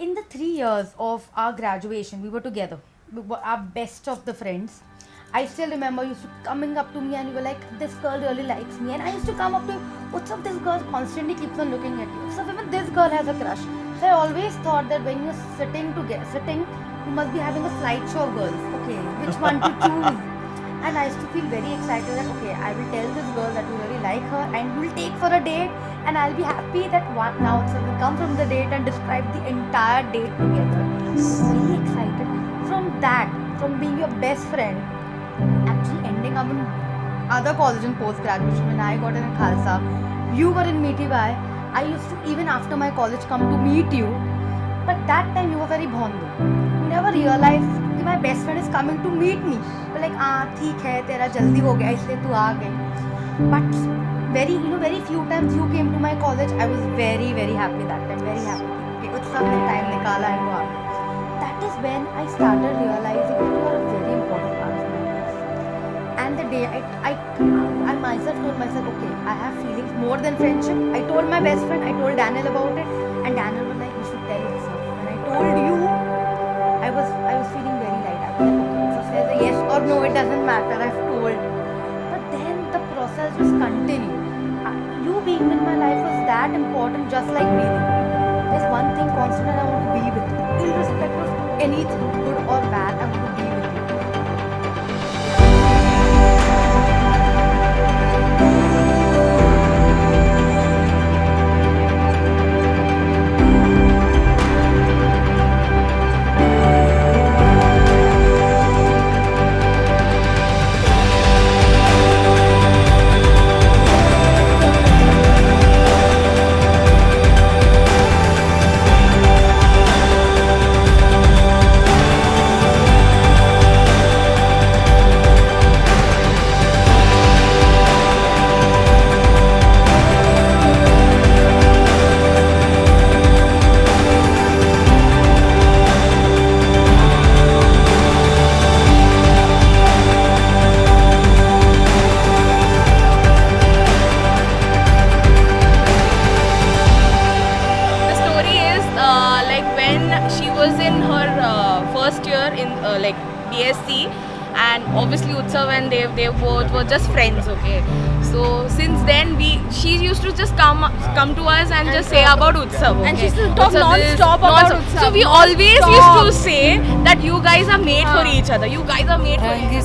in the 3 years of our graduation, we were together. We were our best of the friends. I still remember you used to coming up to me and you were like, this girl really likes me. And I used to come up to you, what's up, this girl constantly keeps on looking at you. So even this girl has a crush. So I always thought that when you're sitting, you must be having a slideshow of girls. Okay, which one to choose? And I used to feel very excited that okay, I will tell this girl that you really like her and we'll take for a date, and I'll be happy that one now so will come from the date and describe the entire date together. Very excited. From being your best friend, actually ending up in other college in post graduation. When I got in Khalsa, you were in Mitibai. I used to even after my college come to meet you, but that time you were very bhondo. You never realized कि my best friend is coming to meet me. But like ठीक है तेरा जल्दी हो गया इसलिए तू आ गई. But very few times you came to my college. I was very happy that time. Very happy. कि उत्सव ने time निकाला and वो आ गए. That is when I started realizing that you are a very important part of my life. And the day I myself told myself, okay, I have feelings more than friendship. I told my best friend, I told Daniel about it, and Daniel was like, you should tell yourself. When I told you, I was feeling very light. I was like, okay, so says a yes or no, it doesn't matter. I've told. But then the process just continued. You being in my life was that important, just like breathing. There's one thing constant, and I want to be with you, irrespective of anything, good or bad. I want to be with you. BSc, and obviously Utsav and they both were just friends, okay. So since then she used to just come to us and just say about Utsav, okay? And she used to talk non-stop about Utsav. So we always used to say that you guys are made for each other. You guys are made for each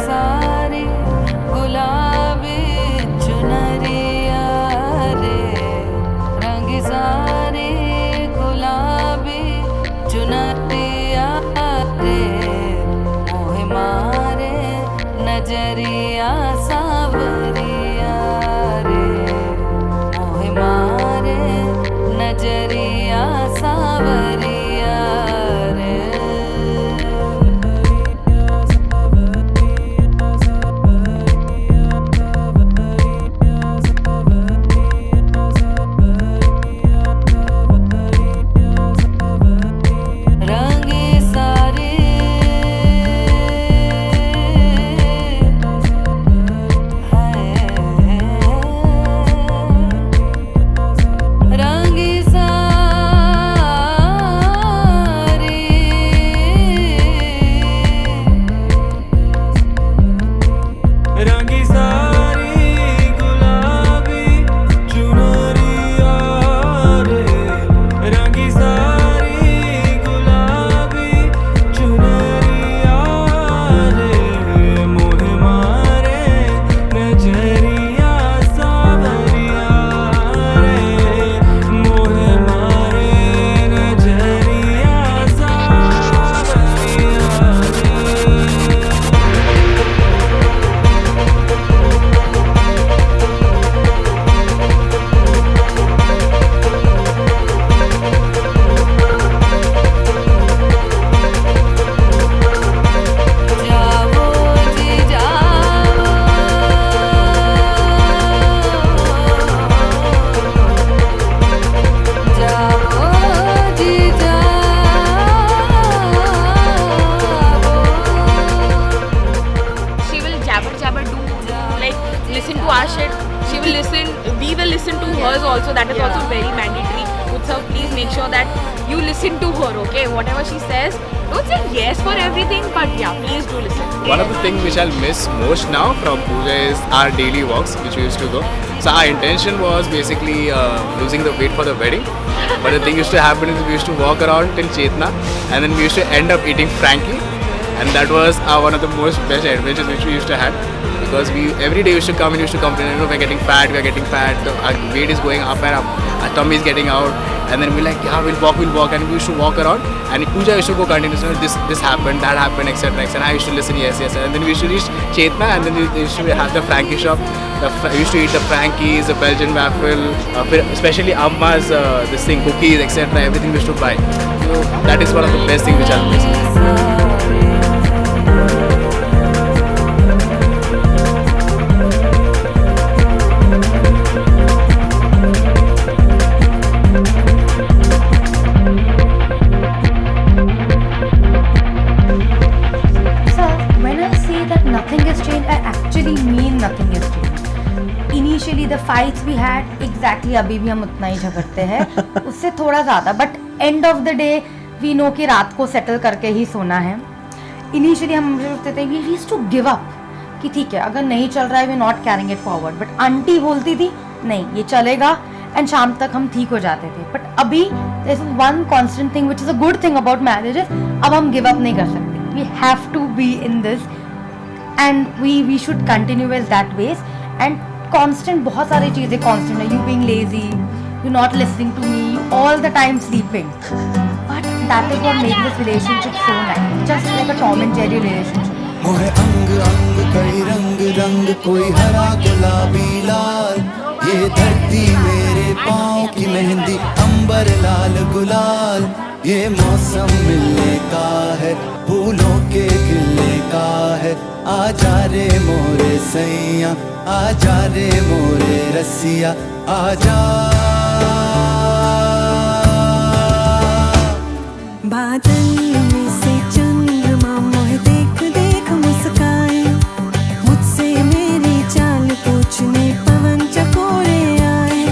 नजरिया सावरिया रे मोहे मारे नजरिया सावरिया रे listen to her, okay? Whatever she says, don't say yes for everything, but yeah, please do listen. One of the things which I'll miss most now from Pooja is our daily walks which we used to go. So our intention was basically losing the weight for the wedding. But the thing used to happen is we used to walk around till Chetna and then we used to end up eating Frankie. And that was one of the most best adventures which we used to have. Because we every day used to come and used to complain, you know, we're getting fat, our weight is going up and up, our tummy is getting out. And then we're like, yeah, we'll walk, and we used to walk around. And Pooja used to go continuously, this happened, that happened, etc. And I used to listen, yes. And then we used to reach Chetna, and then we used to have the Frankie shop. We used to eat the Frankies, the Belgian waffle, especially Amma's this thing, cookies, etc. Everything we used to buy. So that is one of the best things which I've missed. Nothing has changed. Initially the fights we had, exactly अभी भी हम उतना ही झगड़ते हैं, उससे थोड़ा ज़्यादा, but end of the day we know कि रात को settle करके ही सोना है. Initially हम सोचते थे we used to give up कि ठीक है अगर नहीं चल रहा है we not carrying it forward, but aunty बोलती थी नहीं ये चलेगा and शाम तक हम ठीक हो जाते थे. But अभी there is one constant thing which is a good thing about marriages, अब हम give up नहीं कर सकते. We have to be in this. And we should continue as that ways and constant बहुत सारी चीज़ें constant है. You being lazy, you not listening to me, you all the time sleeping. But that is what makes this relationship so nice. Just like a Tom and Jerry relationship. मोहे अंग अंग कई रंग रंग कोई हरा गुलाबी लाल, ये धरती मेरे पाँव की मेहंदी अंबर लाल गुलाल. ये मौसम मिलने का है, फूलों के खिलने का है. आजा रे मोरे सैया, आजा रे मोरे रसिया, आजा. बादल में से चंद्रमा मोहे देख देख मुस्काए, मुझसे मेरी चाल पूछने पवन चकोरे आए.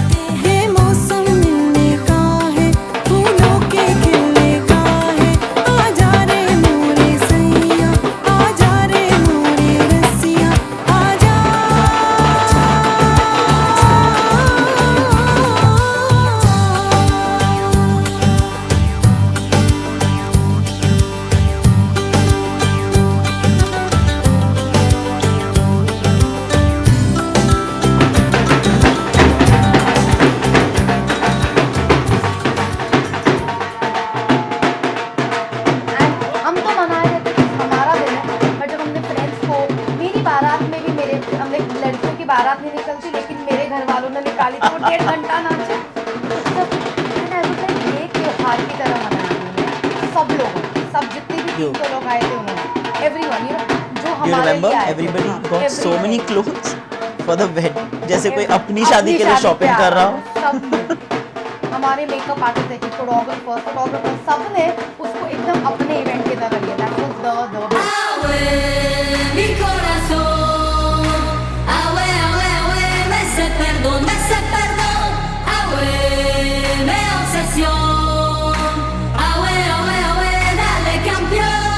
ये मौसम मिलने का है, फूलों के खिलने का है. आजा रे मोरे सैया, आजा रे मोरे रसिया, आजा. हम तो मनाए रहते कि हमारा दिन है, बट जब हमने फ्रेंड्स को, मेरी बारात में भी मेरे हमने लड़कियों की बारात नहीं निकलती लेकिन मेरे घर वालों ने निकाली तो 1.5 घंटा नाचे. ये त्योहार की तरह मनाना है सब लोगों, सब जितने भी 300 लोग आए थे उन्होंने, एवरीवन, यू नो, जो You हमारे remember लिए आए थे. everybody got so Everyone. many clothes for the wedding. जैसे कोई अपनी शादी के लिए शॉपिंग कर रहा हो. सब हमारे मेकअप आर्टिस्ट है कि फोटोग्राफर सब ने उसको एकदम अपने इवेंट की तरह लिया. That was the Mi corazón, me se perdón, me obsesión, dale campeón,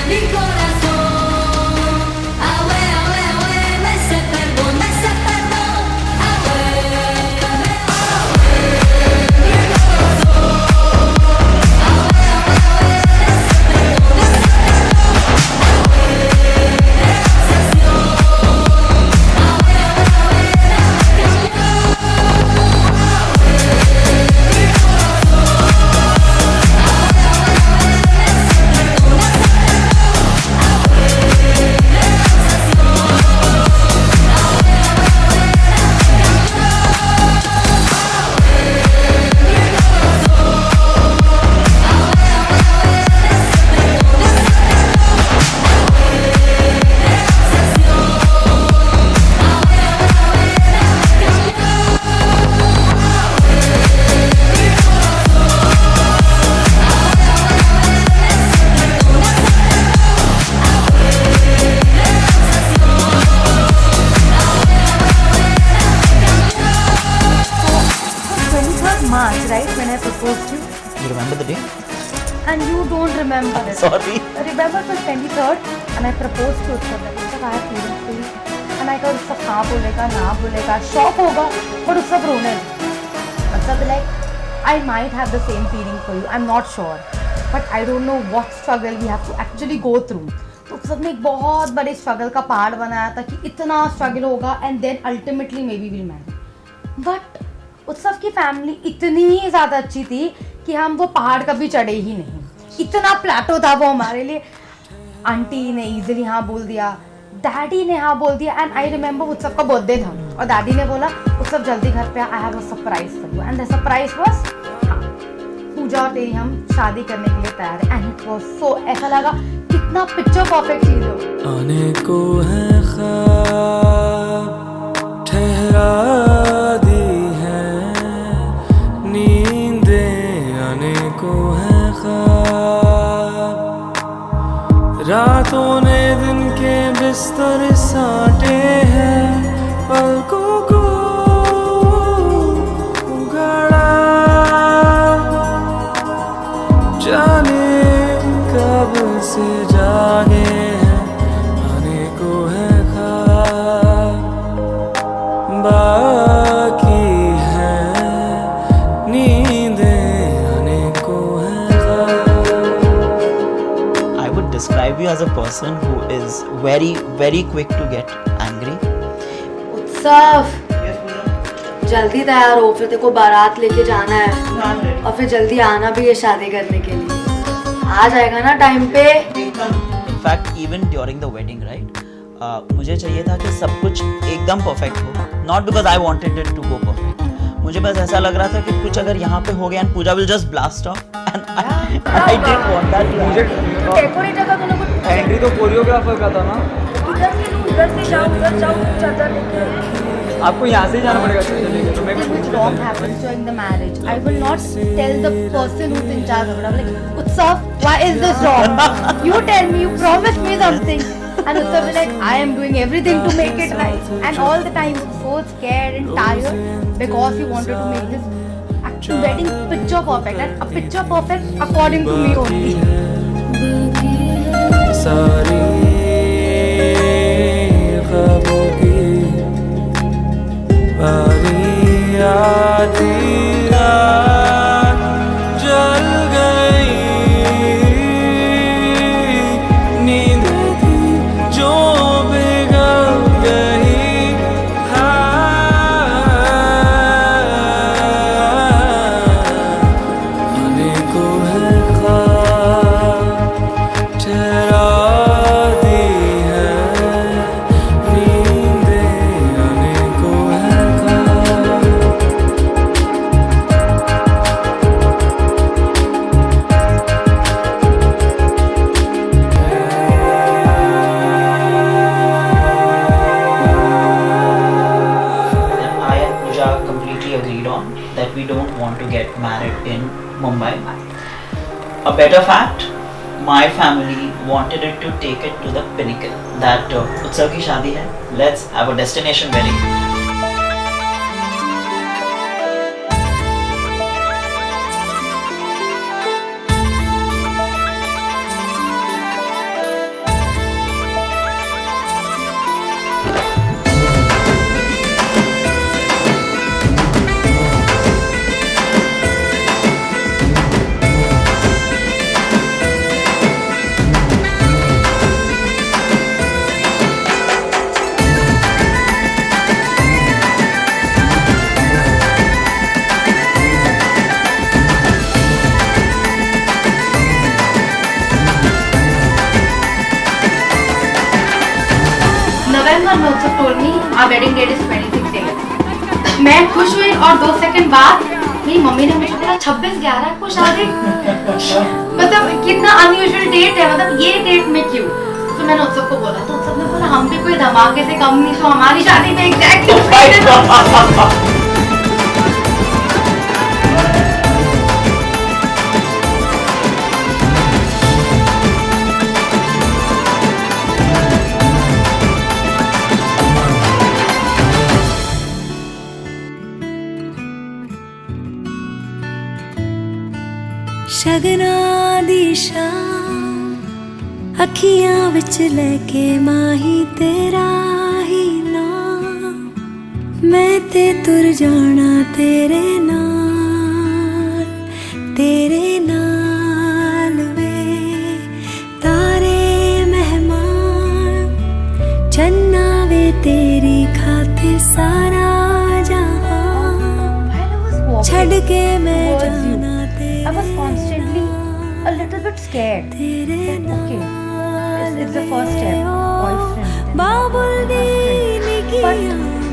mi corazón, me se perdón, mi corazón. You remember the day? And you don't remember it. Sorry. I remember it was 23rd and I proposed to Utsav that Utsav I have feelings for you. And I thought Utsav हाँ बोलेगा ना बोलेगा shock होगा but Utsav रोने Utsav like I might have the same feeling for you. I'm not sure. But I don't know what struggle we have to actually go through. तो Utsav ने एक बहुत बड़े struggle का पार्ट बनाया था कि इतना struggle होगा and then ultimately maybe we'll marry. But उत्सव की फैमिली इतनी ज़्यादा अच्छी थी कि हम वो पहाड़ कभी चढ़े ही नहीं. इतना प्लेटो था वो हमारे लिए. आंटी ने इजीली हाँ बोल दिया, डैडी ने हाँ बोल दिया. एंड आई रिमेम्बर उत्सव का बर्थडे था और डैडी ने बोला उत्सव जल्दी घर पे I have a surprise for you. And the surprise was Puja और तेरी हम शादी करने के लिए तैयार है. एंड इट वाज सो ऐसा लगा कितना पिक्चर परफेक्ट चीज हो. आने को है ख्वाब ठहरा दी है नींदें आने को है रातों ने दिन के बिस्तर साटे हैं पलकों को उघाड़ा जाने कब से जागे हैं आने को है ख्वाब बाकी है नींदें आने को है ख्वाब. I would describe you as a person who is very, very quick to get angry. उत्सव जल्दी तैयार हो, फिर तेरे को बारात लेके जाना है और फिर जल्दी आना भी है शादी करने के लिए. आ जाएगा ना टाइम पे. In fact, even during the wedding, right? मुझे चाहिए था कि सब कुछ एकदम परफेक्ट हो. Not because I wanted it to go perfect. मुझे बस ऐसा लग रहा था कि कुछ अगर यहाँ पे हो गया and Puja will just blast off. And I didn't want that to happen. Decorator का तूने कुछ एंट्री तो कोरियोग्राफर का था ना. इधर से जाओ चादर लेके. आपको यहाँ से ही जाना पड़ेगा चादर लेके. तो मैं Which wrong happens during the marriage. I will not tell the person who's in charge of it. I'm like, Utsav, why is this wrong? You tell me, you promised me something. And Utsav is like, I am doing everything to make it right. And all the time, so scared and tired because he wanted to make this wedding picture perfect. And a picture perfect according to me only. सारी ख्वाबों की बारी आधी रात जल गई नींद थी जो बिगड़ गई आने को है ख्वाब ठहरा दी है नींदें आने को है ख्वाब. I and Pooja completely agreed on that we don't want to get married in Mumbai. A better fact, my family wanted it to take it to the pinnacle. That Utsav की शादी है, let's have a destination wedding. November में Utsav told me our wedding date is 26 days. मैं खुश हुई और 2 second बाद मेरी मम्मी ने मुझे बोला 26/11 को शादी. मतलब कितना अनयूजुअल डेट है, मतलब ये डेट में क्यों. तो मैंने उत्सव को बोला, तो उत्सव ने बोला हम भी कोई धमाके से कम नहीं, तो हमारी शादी में एग्जैक्टली शगना दी शाम अखियां विच लेके माही तेरा ही नाम मैं ते तुर जाना तेरे नाल वे तारे मेहमान चन्ना वे तेरी खातिर सारा जहां While I was walking छड़ के मैं towards you, जाना I was constantly a little bit scared. तेरे That, okay, it's the first step, boyfriend, then Babul husband. But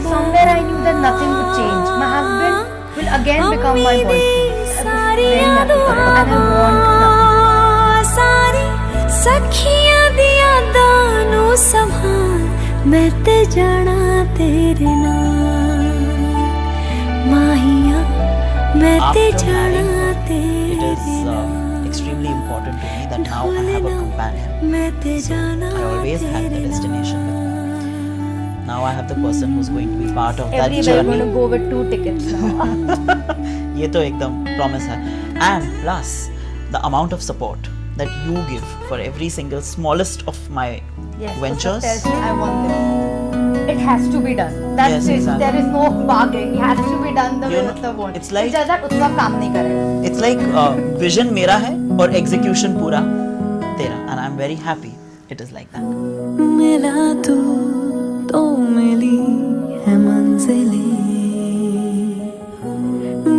somewhere I knew that nothing would change. My husband will again become my boyfriend. I was very happy for it, and I want that. सारी सखियां दी यादां नू संभाल मैं ते जाना तेरे नाल माहिया मैं ते After जाना marrying, it तेरे is extremely important to me that now I have a companion. मैं ते जाना I always had the destination with me. Now I have the person who's going to be part of that Everywhere we're going journey. to go with 2 tickets now. ये तो एकदम promise है. And plus the amount of support that you give for every single smallest of my Yes, ventures. Utsav tells me I want this. It has to be done. That's Yes, it. exactly. There is no bargaining. It has to be done the You way know, Utsav wants. it's like- just that Utsav काम नहीं करेगा. It's like vision मेरा है और execution पूरा तेरा. And I'm very happy it is like that. मिला तू तो मिली है मंजिलें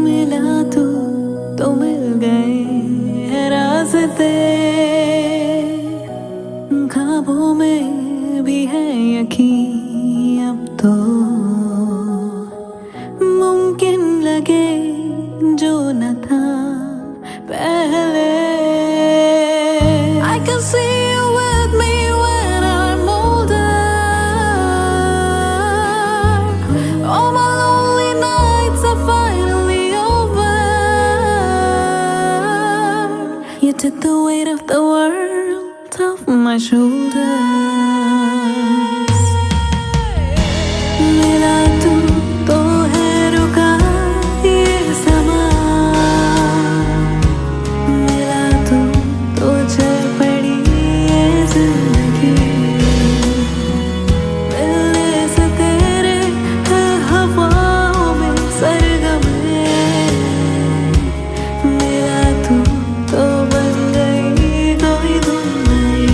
मिला तू तो मिल गए हैं रास्ते ख्वाबों में भी है यकीन अब तो मुमकिन लगे जो न था पहले I can see you with me when I'm older all my lonely nights are finally over you took the weight of the world off my shoulders मिला तू तो है रुका ये समा मिला तू तो चल पड़ी ये जिंदगी मिलने से तेरे हर हवाओं में सरगम है मिला तू तो बन गई कोई धुन नई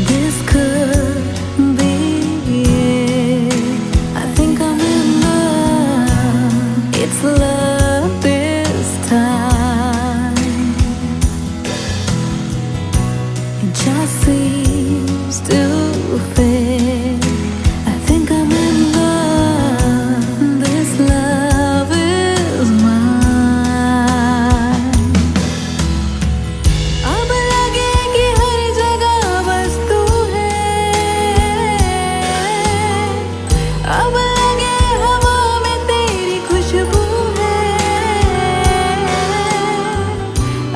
This could be it. I think I'm in love. It's love this time. It just seems to fit. I think I'm in love. This love is mine. अब लगेगी हर जगह बस तू है अब लगे हवा में तेरी खुशबू है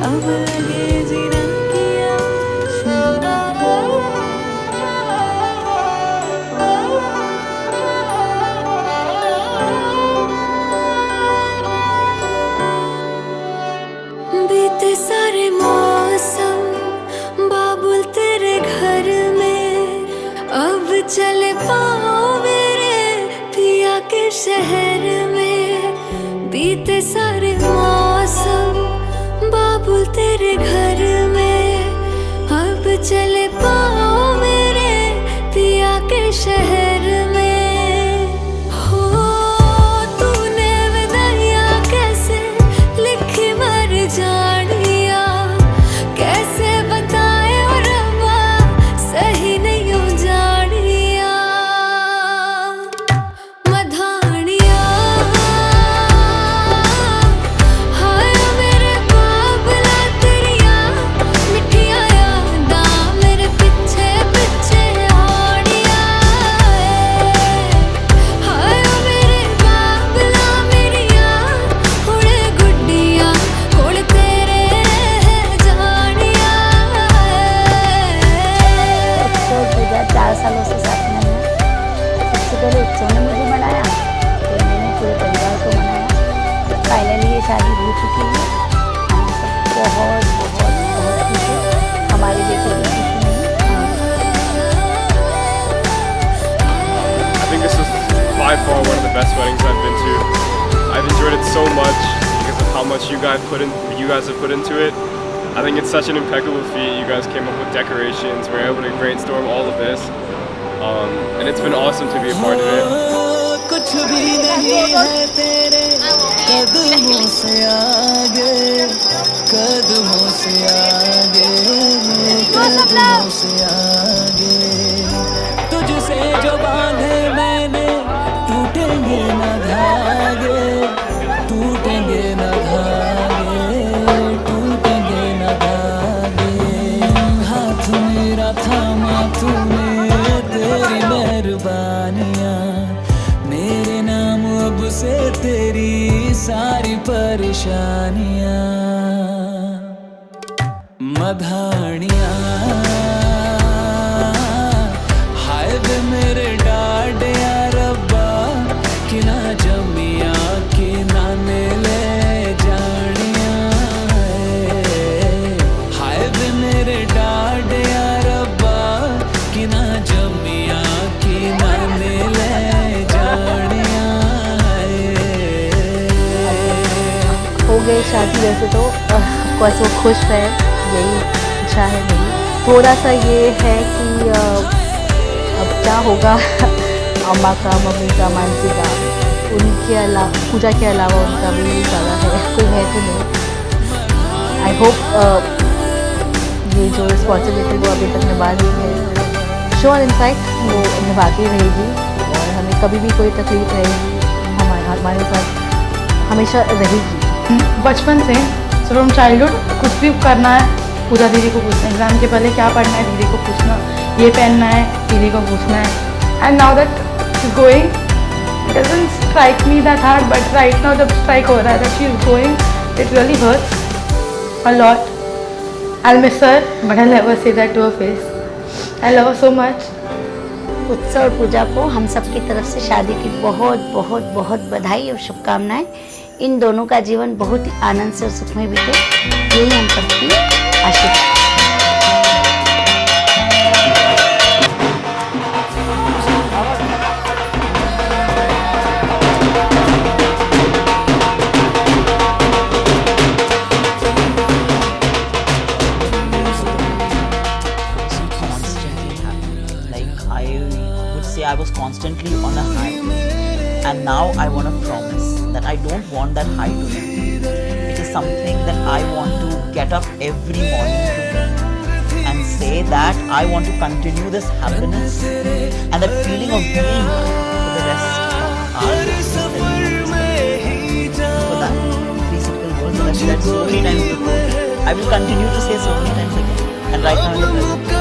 अब लगे जीना किया बीते सारे मौसम बाबुल तेरे घर में अब चले पाओ मेरे पिया के शहर में बीते सारे मौसम बाबुल तेरे घर में अब चले पाओ मेरे पिया के शहर में हो तूने विदाइयां कैसे लिखी मर जानिया कैसे बताए और रब्बा सही नहीं हो जानिया मधानिया so much because of how much you guys have put into it. I think it's such an impeccable feat. You guys came up with decorations. We were able to brainstorm all of this, and it's been awesome to be a part of it. कुछ भी नहीं है तेरे कदमों से आगे, कदमों से आगे, कदमों से आगे। तुझसे जो बांधे मैंने टूटेंगे न धागे, टूटेंगे न धागे, टूटेंगे न धागे। हाथ मेरा थामा तूने, तेरी मेहरबानियाँ, मेरे नाम अब से तेरी सारी परेशानियाँ, मधानियाँ। हाय वे मेरे डाड या रब्बा, कि ना जमिया कि ना ले जानियाँ। हाय वे मेरे डाड या रब्बा, कि ना जमिया कि ना ले जानियाँ। हो गई शादी वैसे तो ऑफकोर्स वो खुश है, यही इच्छा है मेरी। थोड़ा सा ये है कि अब क्या होगा अम्मा का, मम्मी का, मानसी का, उनके अलावा, पूजा के अलावा उनका भी ज़्यादा है, कोई है तो नहीं। आई होप ये जो रिस्पॉन्सिबिलिटी वो अभी तक निभा रही है, श्योर इनफैक्ट वो निभाती रहेगी, और हमें कभी भी कोई तकलीफ रहेगी हमारे साथ हमेशा रहेगी। बचपन से फ्रॉम चाइल्डहुड कुछ भी करना है पूजा दीदी को पूछना, एग्ज़ाम के पहले क्या पढ़ना है दीदी को पूछना, ये पहनना है दीदी को पूछना है। And now that is going doesn't strike me that hard, but right now जब स्ट्राइक हो रहा है that she is going, it really hurts a lot. I will miss her but I never say that to her face. I love her so much. Utsav और पूजा को हम सब की तरफ से शादी की बहुत बहुत बहुत बधाई और शुभकामनाएं। इन दोनों का जीवन बहुत ही आनंद से और सुखमय बीते, यही हम सबकी आशा है। I was constantly on a high, and now I want to promise that I don't want that high to end. It is something that I want to get up every morning to do and say that I want to continue this happiness and that feeling of being for the rest of our lives. For that, 3 simple words that I said so many times before, I will continue to say so many times again, and right now in the present.